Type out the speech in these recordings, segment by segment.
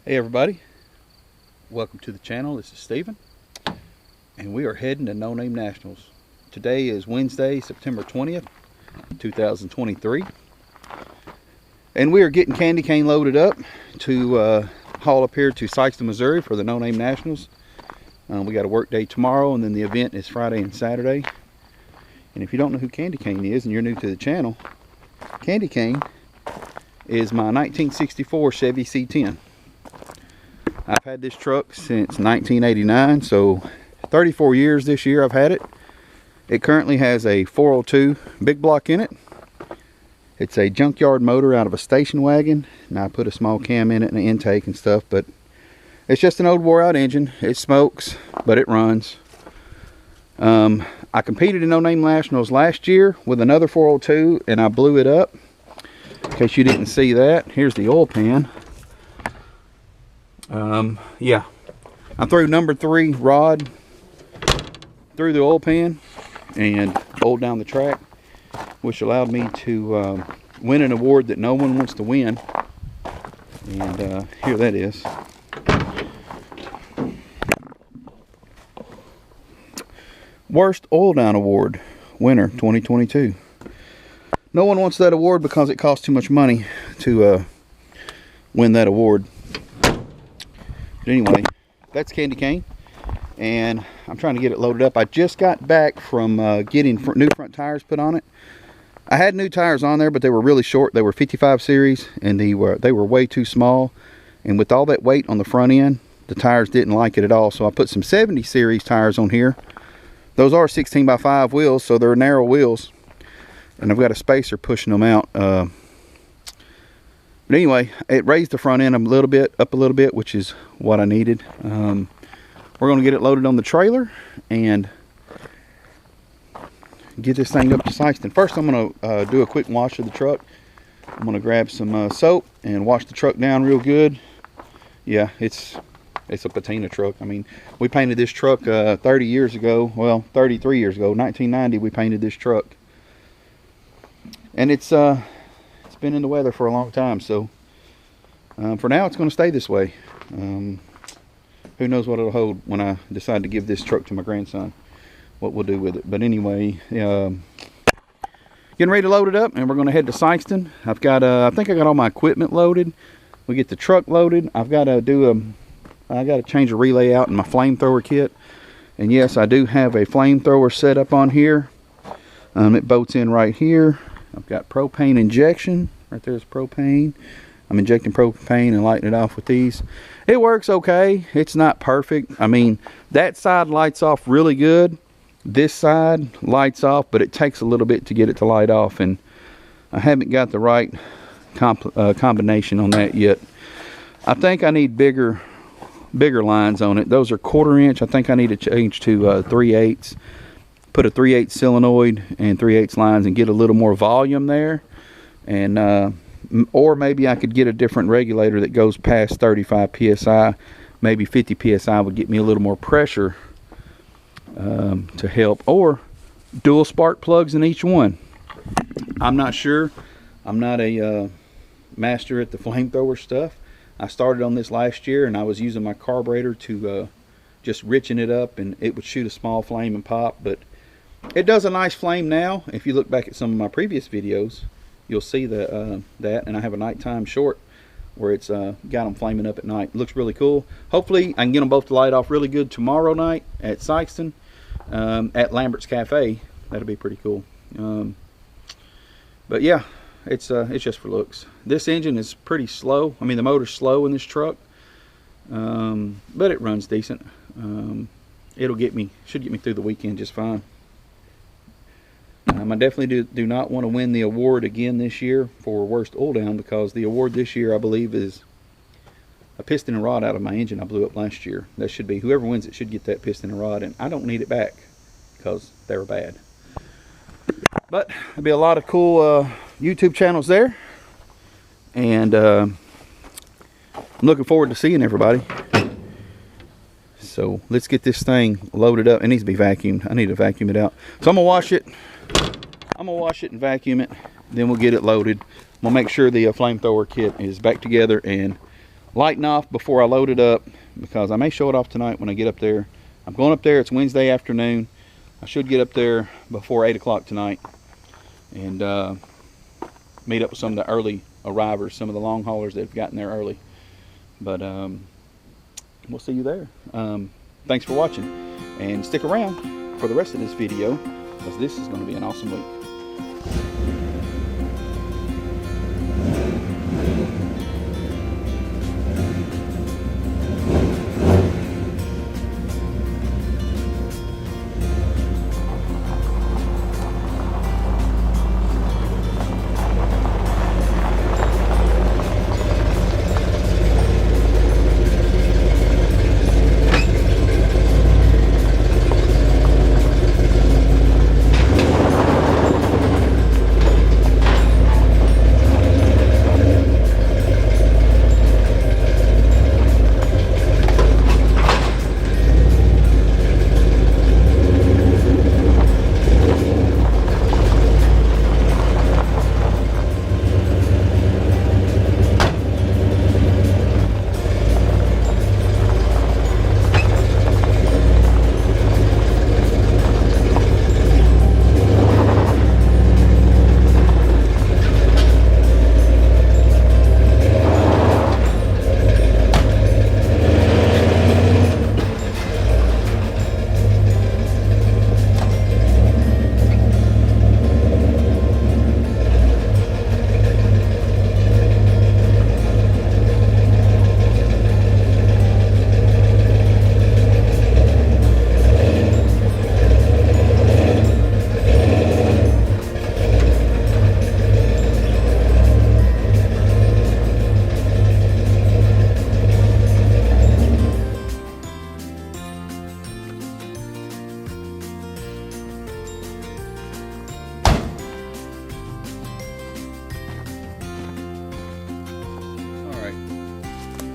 Hey everybody, welcome to the channel. This is Steven, and we are heading to No Name Nationals. Today is Wednesday, September 20th, 2023, and we are getting candy cane loaded up to haul up here to Sikeston, Missouri for the No Name Nationals. We got a work day tomorrow, and then the event is Friday and Saturday. And if you don't know who Candy Cane is and you're new to the channel, Candy Cane is my 1964 Chevy C10. I've had this truck since 1989, so 34 years this year I've had it. It currently has a 402 big block in it. It's a junkyard motor out of a station wagon. Now I put a small cam in it and an intake and stuff, but it's just an old wore out engine. It smokes, but it runs. I competed in No Name Nationals last year with another 402 and I blew it up. In case you didn't see that, here's the oil pan. Yeah, I threw number 3 rod through the oil pan and pulled down the track, which allowed me to win an award that no one wants to win. And here that is. Worst Oil Down Award, winner 2022. No one wants that award because it costs too much money to win that award. But anyway, that's Candy Cane, and I'm trying to get it loaded up. I just got back from getting new front tires put on it. I had new tires on there, but they were really short. They were 55 series, and they were way too small. And with all that weight on the front end, the tires didn't like it at all. So I put some 70 series tires on here. Those are 16x5 wheels, so they're narrow wheels. And I've got a spacer pushing them out. But anyway, it raised the front end up a little bit, which is what I needed. We're going to get it loaded on the trailer and get this thing up to Sikeston. First, I'm going to do a quick wash of the truck. I'm going to grab some soap and wash the truck down real good. Yeah, it's a patina truck. I mean, we painted this truck 30 years ago. Well, 33 years ago, 1990, we painted this truck. And it's been in the weather for a long time, so for now it's going to stay this way. Who knows what it'll hold when I decide to give this truck to my grandson, what we'll do with it. But anyway, getting ready to load it up, and we're going to head to Sikeston. I've got I think I got all my equipment loaded. We get the truck loaded. I've got to I got to change a relay out in my flamethrower kit. And yes, I do have a flamethrower set up on here. It bolts in right here. I've got propane injection. Right there's propane. I'm injecting propane and lighting it off with these. It works okay. It's not perfect. I mean, that side lights off really good. This side lights off, but it takes a little bit to get it to light off. And I haven't got the right combination on that yet. I think I need bigger lines on it. Those are 1/4 inch. I think I need to change to 3/8. Put a 3/8 solenoid and 3/8 lines and get a little more volume there. And or maybe I could get a different regulator that goes past 35 psi. Maybe 50 psi would get me a little more pressure to help. Or dual spark plugs in each one. I'm not sure. I'm not a master at the flamethrower stuff. I started on this last year, and I was using my carburetor to just richen it up, and it would shoot a small flame and pop. But it does a nice flame now. If you look back at some of my previous videos, you'll see that, and I have a nighttime short where it's got them flaming up at night. It looks really cool. Hopefully, I can get them both to light off really good tomorrow night at Sikeston at Lambert's Cafe. That'll be pretty cool. But yeah, it's just for looks. This engine is pretty slow. I mean, the motor's slow in this truck, but it runs decent. Should get me through the weekend just fine. I definitely do not want to win the award again this year for worst oil down, because the award this year, I believe, is a piston and rod out of my engine I blew up last year. That should be, whoever wins it should get that piston and rod, and I don't need it back because they were bad. But there'll be a lot of cool YouTube channels there, and I'm looking forward to seeing everybody. So let's get this thing loaded up. It needs to be vacuumed. I need to vacuum it out. So I'm gonna wash it. And vacuum it. Then we'll get it loaded. I'm gonna make sure the flamethrower kit is back together and lighten off before I load it up, because I may show it off tonight when I get up there. I'm going up there, it's Wednesday afternoon. I should get up there before 8 o'clock tonight and meet up with some of the early arrivers, some of the long haulers that have gotten there early. But we'll see you there. Thanks for watching, and stick around for the rest of this video, because this is going to be an awesome week.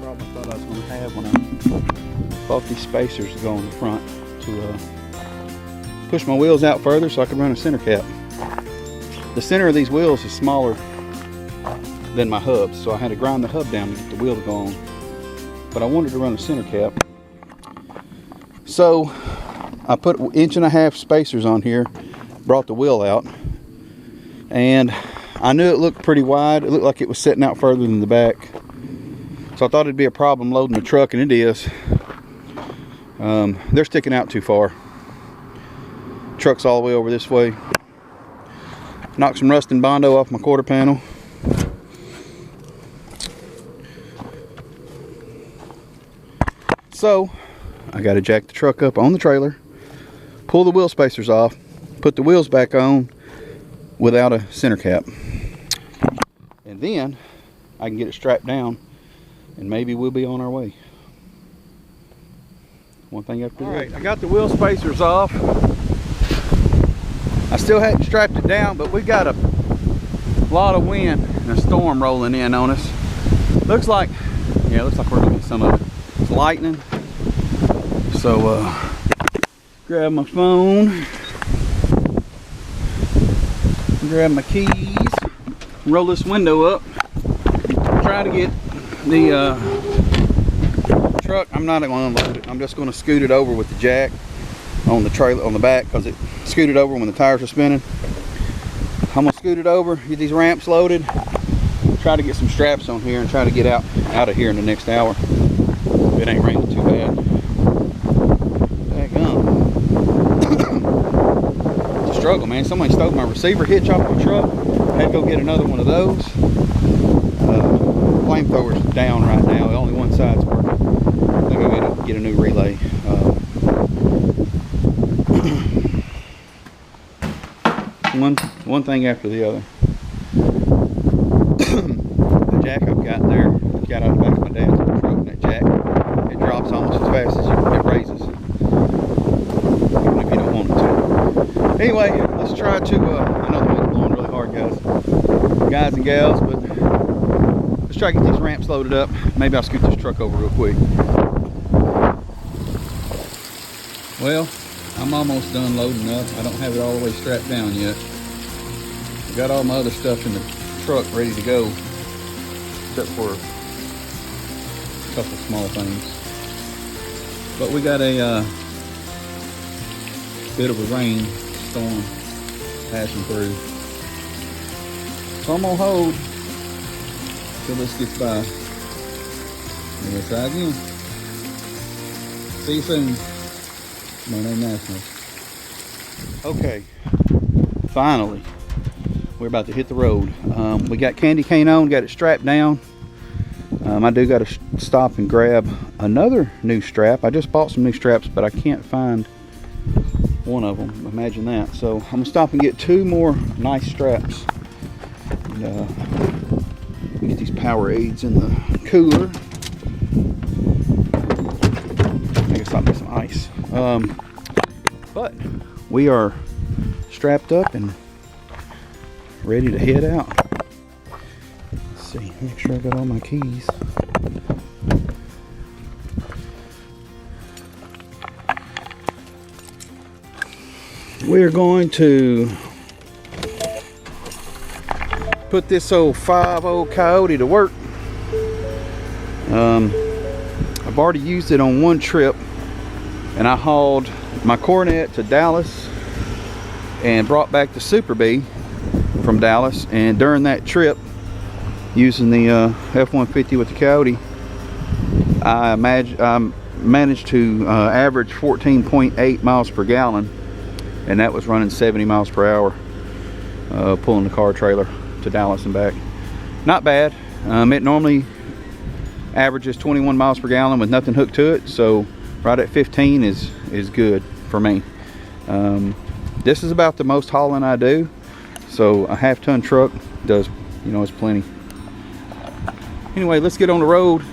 Problem I thought I was going to have when I bought these spacers to go on the front to push my wheels out further so I could run a center cap. The center of these wheels is smaller than my hubs, so I had to grind the hub down to get the wheel to go on. But I wanted to run a center cap, so I put 1.5 inch spacers on here, brought the wheel out, and I knew it looked pretty wide. It looked like it was setting out further than the back. So I thought it'd be a problem loading the truck, and it is. They're sticking out too far. Truck's all the way over this way. Knocked some rust and Bondo off my quarter panel. So I got to jack the truck up on the trailer, pull the wheel spacers off, put the wheels back on without a center cap, and then I can get it strapped down, and maybe we'll be on our way. One thing after the other. Alright, I got the wheel spacers off. I still hadn't strapped it down, but we got a lot of wind and a storm rolling in on us. Looks like, yeah, looks like we're gonna get some of it. It's lightning. So grab my phone, grab my keys, roll this window up, try to get the truck. I'm not going to unload it. I'm just going to scoot it over with the jack on the trailer on the back, because it scooted over when the tires were spinning. I'm going to scoot it over, get these ramps loaded, try to get some straps on here, and try to get out of here in the next hour. If it ain't raining too bad. It's a struggle, man. Somebody stole my receiver hitch off my truck. Had to go get another one of those. Flamethrower's down right now. Only one side's working. I'm gonna go get a new relay. One thing after the other. The jack I've got there, got out of the back of my dad's truck, and that jack, it drops almost as fast as it raises, even if you don't want it to. Anyway, let's try to, I know the wind's blowing really hard, guys and gals, but let's try to get these ramps loaded up. Maybe I'll scoot this truck over real quick. Well, I'm almost done loading up. I don't have it all the way strapped down yet. I've got all my other stuff in the truck ready to go, except for couple small things. But we got a bit of a rain storm passing through. So I'm gonna hold till this gets by. And we'll try again. See you soon. No Name Nationals. Okay, finally, we're about to hit the road. We got candy cane on, got it strapped down. I do got to stop and grab another new strap. I just bought some new straps, but I can't find one of them. Imagine that. So I'm gonna stop and get 2 more nice straps. And, get these Powerades in the cooler. I guess I'll make some ice. But we are strapped up and ready to head out. Let's see, make sure I got all my keys. We're going to put this old 5.0 Coyote to work. I've already used it on one trip, and I hauled my Coronet to Dallas and brought back the Super Bee from Dallas. And during that trip, using the F-150 with the Coyote, I managed to average 14.8 miles per gallon, and that was running 70 miles per hour, pulling the car trailer to Dallas and back. Not bad. It normally averages 21 miles per gallon with nothing hooked to it, so right at 15 is good for me. This is about the most hauling I do, so a half-ton truck does, it's plenty. Anyway, let's get on the road.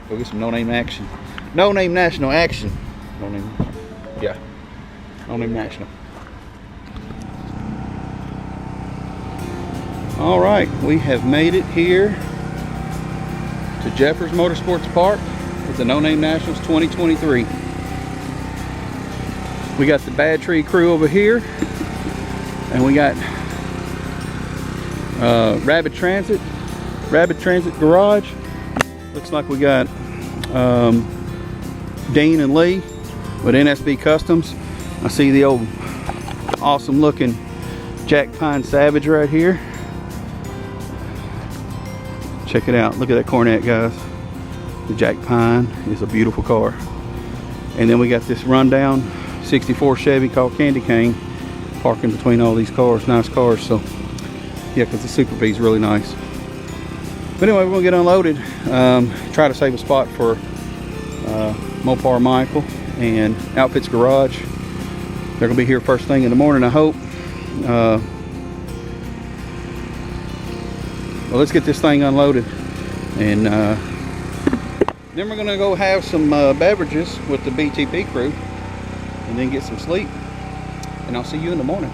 Go get some No Name action. No Name National action. No Name National. All right, we have made it here to Jeffers Motorsports Park with the No Name Nationals 2023. We got the Bad Tree crew over here, and we got Rabbit Transit Garage. Looks like we got Dean and Lee with NSB Customs. I see the old awesome looking Jack Pine Savage right here. Check it out. Look at that Coronet, guys. The Jack Pine is a beautiful car. And then we got this rundown 64 Chevy called Candy Cane parking between all these cars. Nice cars. So yeah, because the Super Bee is really nice. But anyway, we're gonna get unloaded. Try to save a spot for Mopar Michael and Outfits Garage. They're gonna be here first thing in the morning, I hope. Well, let's get this thing unloaded, and then we're gonna go have some beverages with the BTP crew, and then get some sleep. And I'll see you in the morning.